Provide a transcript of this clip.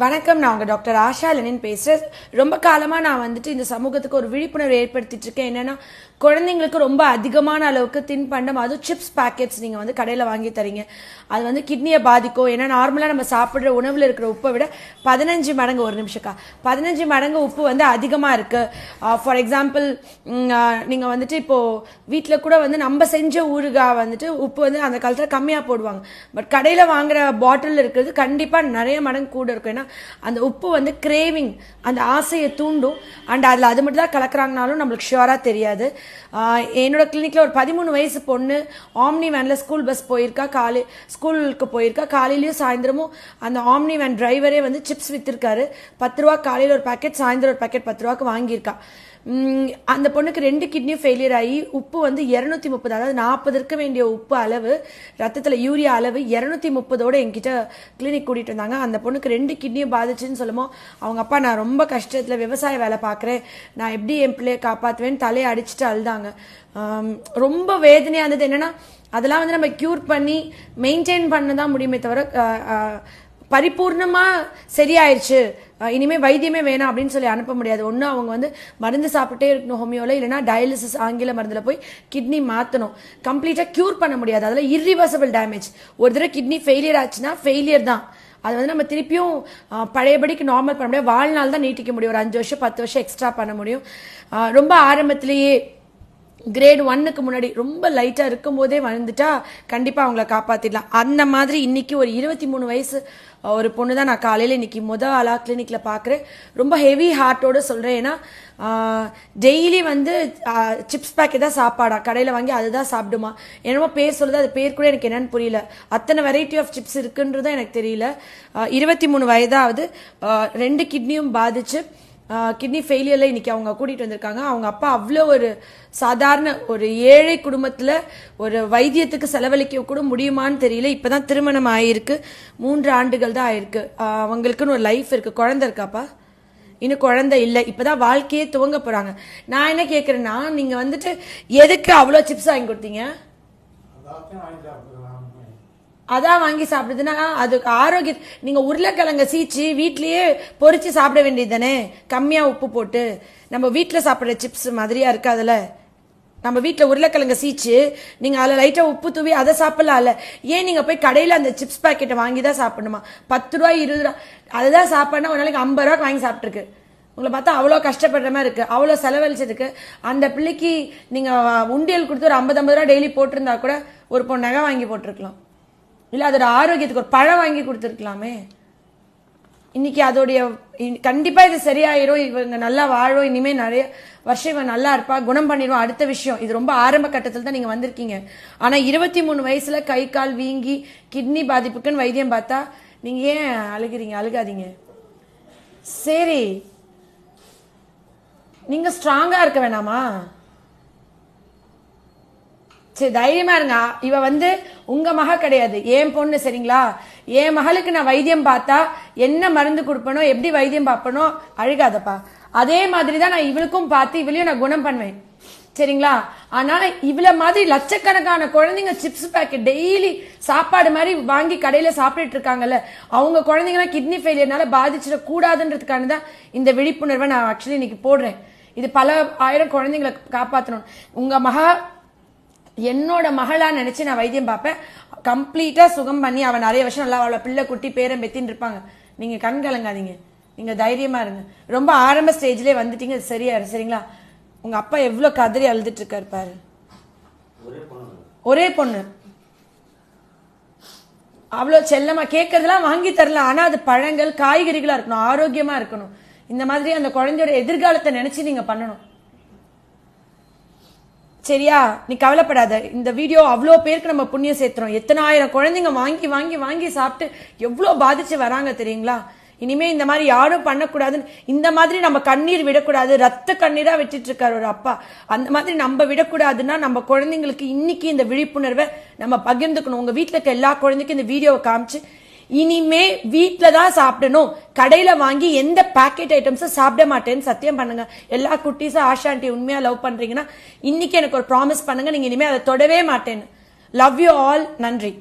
வணக்கம். நான் உங்கள் டாக்டர் ஆஷா லெனின் பேசுகிறேன். ரொம்ப காலமாக நான் வந்துட்டு இந்த சமூகத்துக்கு ஒரு விழிப்புணர்வு ஏற்படுத்திட்டு இருக்கேன். என்னென்னா, குழந்தைங்களுக்கு ரொம்ப அதிகமான அளவுக்கு தின்பண்டம், அதுவும் சிப்ஸ் பேக்கெட்ஸ் நீங்கள் வந்து கடையில் வாங்கி தரீங்க. அது வந்து கிட்னியை பாதிக்கும். ஏன்னா நார்மலாக நம்ம சாப்பிட்ற உணவில் இருக்கிற உப்பை விட 15 மடங்கு, ஒரு நிமிஷக்கா 15 மடங்கு உப்பு வந்து அதிகமாக இருக்குது. ஃபார் எக்ஸாம்பிள், நீங்கள் வந்துட்டு இப்போது வீட்டில் கூட வந்து நம்ம செஞ்ச ஊறுகாய் வந்துட்டு உப்பு வந்து அந்த காலத்தில் கம்மியாக போடுவாங்க. பட் கடையில் வாங்குற பாட்டில் இருக்கிறது கண்டிப்பாக நிறைய மடங்கு கூட இருக்கும். ஏன்னா அந்த உப்பு வந்து கிரேவிங், அந்த ஆசையை தூண்டும். அண்ட் அதில் அது மட்டும் தான் கலக்குறாங்கனாலும் நம்மளுக்கு ஷியோராக தெரியாது. என்னோட கிளினிக்ல ஒரு 13 வயசு பொண்ணு ஆம்னி வேன்ல ஸ்கூல் பஸ் போயிருக்கா, ஸ்கூலுக்கு போயிருக்கா. காலையிலயும் சாயந்தரமும் அந்த ஆம்னி வேன் டிரைவரே வந்து சிப்ஸ் வித்திருக்காரு. 10 ரூபா காலையில் ஒரு பேக்கெட், சாயந்தரம் ஒரு பேக்கெட் 10 ரூபாய்க்கு வாங்கியிருக்கா. அந்த பொண்ணுக்கு 2 கிட்னியும் ஃபெயிலியர் ஆகி உப்பு வந்து 230, அதாவது 40 இருக்க வேண்டிய உப்பு அளவு, ரத்தத்தில் யூரியா அளவு 230ஓட என்கிட்ட கிளினிக் கூட்டிகிட்டு வந்தாங்க. அந்த பொண்ணுக்கு 2 கிட்னியும் பாதிச்சுன்னு சொல்லுமோ அவங்க அப்பா, நான் ரொம்ப கஷ்டத்தில் விவசாய வேலை பார்க்குறேன், நான் எப்படி என் பிள்ளையை காப்பாற்றுவேன்னு தலையை அடிச்சுட்டு அழுதாங்க. ரொம்ப வேதனையாக இருந்தது. என்னென்னா, அதெல்லாம் வந்து நம்ம க்யூர் பண்ணி மெயின்டைன் பண்ண தான் முடியுமே தவிர பரிபூர்ணமா சரியாயிருச்சு, இனிமே வைத்தியமே வேணாம் அப்படின்னு சொல்லி அனுப்ப முடியாது. ஒன்று அவங்க வந்து மருந்து சாப்பிட்டே இருக்கணும் ஹோமியோல, இல்லைன்னா டயாலிசிஸ் ஆங்கில மருந்துல போய் கிட்னி மாற்றணும். கம்ப்ளீட்டாக க்யூர் பண்ண முடியாது. அதில் இர்ரிவர்சபிள் டேமேஜ். ஒரு தடவை கிட்னி ஃபெயிலியர் ஆச்சுன்னா ஃபெயிலியர் தான். அது வந்து நம்ம திருப்பியும் பழையபடிக்கு நார்மல் பண்ண முடியாது. வாழ்நாள் தான் நீட்டிக்க முடியும். ஒரு 5 வருஷம் 10 வருஷம் எக்ஸ்ட்ரா பண்ண முடியும். ரொம்ப ஆரம்பத்திலேயே கிரேட் 1க்கு முன்னாடி ரொம்ப லைட்டா இருக்கும் போதே வந்துட்டா கண்டிப்பா அவங்கள காப்பாத்திடலாம். அந்த மாதிரி இன்னைக்கு ஒரு 23 வயசு ஒரு பொண்ணு தான் நான் காலையில இன்னைக்கு ஆளா கிளினிக்ல பாக்குறேன். ரொம்ப ஹெவி ஹார்ட்டோட சொல்றேன். ஏன்னா டெய்லி வந்து சிப்ஸ் பேக்கெட் தான் சாப்பாடா, கடையில வாங்கி அதுதான் சாப்பிடுமா. என்னமோ பேர் சொல்லுது, அது பேர் கூட எனக்கு என்னன்னு புரியல. அத்தனை வெரைட்டி ஆஃப் சிப்ஸ் இருக்குன்றதும் எனக்கு தெரியல. 23 வயதாவது, 2 கிட்னியும் பாதிச்சு கிட்னி ஃபெயிலியர்ல இன்னைக்கு அவங்க கூட்டிட்டு வந்திருக்காங்க. அவங்க அப்பா அவ்வளோ ஒரு சாதாரண ஒரு ஏழை குடும்பத்துல ஒரு வைத்தியத்துக்கு செலவழிக்க கூட முடியுமான்னு தெரியல. இப்பதான் திருமணம் ஆயிருக்கு, 3 ஆண்டுகள் தான் ஆயிருக்கு. அவங்களுக்குன்னு ஒரு லைஃப் இருக்கு. குழந்தை இருக்காப்பா? இன்னும் குழந்தை இல்லை. இப்பதான் வாழ்க்கையே துவங்க போறாங்க. நான் என்ன கேட்கறேன்னா, நீங்க வந்துட்டு எதுக்கு அவ்வளோ சிப்ஸ் வாங்கி கொடுத்தீங்க? அதான் வாங்கி சாப்பிடுதுன்னா அதுக்கு ஆரோக்கியம். நீங்க உருளைக்கிழங்க சீச்சு வீட்லயே பொறிச்சு சாப்பிட வேண்டியது தானே, கம்மியா உப்பு போட்டு. நம்ம வீட்டுல சாப்பிடுற சிப்ஸ் மாதிரியா இருக்கு. அதுல நம்ம வீட்டுல உருளைக்கிழங்க சீச்சு நீங்க அதுல லைட்டா உப்பு தூவி அதை சாப்பிடலாம்ல. ஏன் நீங்க போய் கடையில அந்த சிப்ஸ் பாக்கெட்டை வாங்கி தான் சாப்பிடணுமா? 10 ரூபாய் 20 ரூபாய் அதுதான் சாப்பாடுனா ஒரு நாளைக்கு 50 ரூபாய்க்கு வாங்கி சாப்பிட்டுருக்கு. உங்களை பார்த்தா அவ்வளோ கஷ்டப்படுற மாதிரி இருக்கு, அவ்வளோ செலவழிச்சதுக்கு. அந்த பிள்ளைக்கு நீங்க உண்டியல் கொடுத்து ஒரு 50 ரூபாய் டெய்லி போட்டிருந்தா கூட ஒரு பொண்ணு நகை வாங்கி போட்டிருக்கலாம். இல்ல அதோட ஆரோக்கியத்துக்கு ஒரு பழம் வாங்கி கொடுத்துருக்கலாமே. இன்னைக்கு அதோடைய கண்டிப்பா இது சரியாயிரும், இவங்க நல்லா வாழும், இனிமே நிறைய வருஷம் இவன் நல்லா இருப்பா, குணம் பண்ணிடுவோம். அடுத்த விஷயம், இது ரொம்ப ஆரம்ப கட்டத்தில் தான் நீங்க வந்திருக்கீங்க. ஆனா 23 வயசுல கை கால் வீங்கி கிட்னி பாதிப்புக்குன்னு வைத்தியம் பார்த்தா நீங்க ஏன் அழுகிறீங்க? அழுகாதீங்க. சரி, நீங்க ஸ்ட்ராங்கா இருக்க வேணாமா? சரி, தைரியமா இருங்க. இவ வந்து உங்க மக கிடையாது, என் பொண்ணு. சரிங்களா? என் மகளுக்கு நான் வைத்தியம் பார்த்தா என்ன மருந்து கொடுப்பனோ, எப்படி வைத்தியம் பார்ப்பனோ, அழுகாதப்பா. அதே மாதிரிதான் நான் இவளுக்கும் பார்த்து இவளையும் நான் குணம் பண்ணுவேன். சரிங்களா? ஆனா இவ்வளவு மாதிரி லட்சக்கணக்கான குழந்தைங்க சிப்ஸ் பேக்கெட் டெய்லி சாப்பாடு மாதிரி வாங்கி கடையில சாப்பிட்டு இருக்காங்கல்ல, அவங்க குழந்தைங்கலாம் கிட்னி ஃபெயிலியர்னால பாதிச்சிட கூடாதுன்றதுக்கான தான் இந்த விழிப்புணர்வை நான் ஆக்சுவலி இன்னைக்கு போடுறேன். இது பல ஆயிரம் குழந்தைங்களை காப்பாற்றணும். உங்க மகா என்னோட மகளா நினைச்சு நான் வைத்தியம் பார்ப்பேன். கம்ப்ளீட்டா சுகம் பண்ணி அவன் நிறைய வருஷம் நல்லா அவளை பிள்ளை குட்டி பேரன் பெத்தின்னு இருப்பாங்க. நீங்க கண் கலங்காதீங்க, நீங்க தைரியமா இருங்க. ரொம்ப ஆரம்ப ஸ்டேஜ்லயே வந்துட்டீங்க, சரியா? சரிங்களா? உங்க அப்பா எவ்வளவு கதறி அழுதுட்டு இருக்காரு பாரு. ஒரே பொண்ணு, அவ்வளவு செல்லமா கேட்கறதெல்லாம் வாங்கி தரலாம். ஆனா அது பழங்கள் காய்கறிகளா இருக்கணும், ஆரோக்கியமா இருக்கணும். இந்த மாதிரி அந்த குழந்தையோட எதிர்காலத்தை நினைச்சு நீங்க பண்ணணும். சரியா? நீ கவலைப்படாத. இந்த வீடியோ அவ்வளோ பேருக்கு நம்ம புண்ணியம் சேர்த்துறோம். எத்தனை ஆயிரம் குழந்தைங்க வாங்கி வாங்கி வாங்கி சாப்பிட்டு எவ்வளோ பாதிச்சு வராங்க தெரியுங்களா? இனிமே இந்த மாதிரி யாரும் பண்ணக்கூடாதுன்னு, இந்த மாதிரி நம்ம கண்ணீர் விடக்கூடாது. ரத்த கண்ணீரா விட்டுட்டு இருக்காரு ஒரு அப்பா. அந்த மாதிரி நம்ம விடக்கூடாதுன்னா நம்ம குழந்தைங்களுக்கு இன்னைக்கு இந்த விழிப்புணர்வை நம்ம பகிர்ந்துக்கணும். உங்க வீட்டுல இருக்க எல்லா குழந்தைக்கும் இந்த வீடியோவை காமிச்சு, இனிமே வீட்டுல தான் சாப்பிடணும், கடையில வாங்கி எந்த பேக்கெட் ஐட்டம்ஸ் சாப்பிட மாட்டேன்னு சத்தியம் பண்ணுங்க. எல்லா குட்டீஸும் ஆஷா ஆண்டி உண்மையா லவ் பண்றீங்கன்னா இன்னைக்கு எனக்கு ஒரு ப்ராமிஸ் பண்ணுங்க, நீங்க இனிமே அதை தொடவே மாட்டேன்னு. Love you all. நன்றி.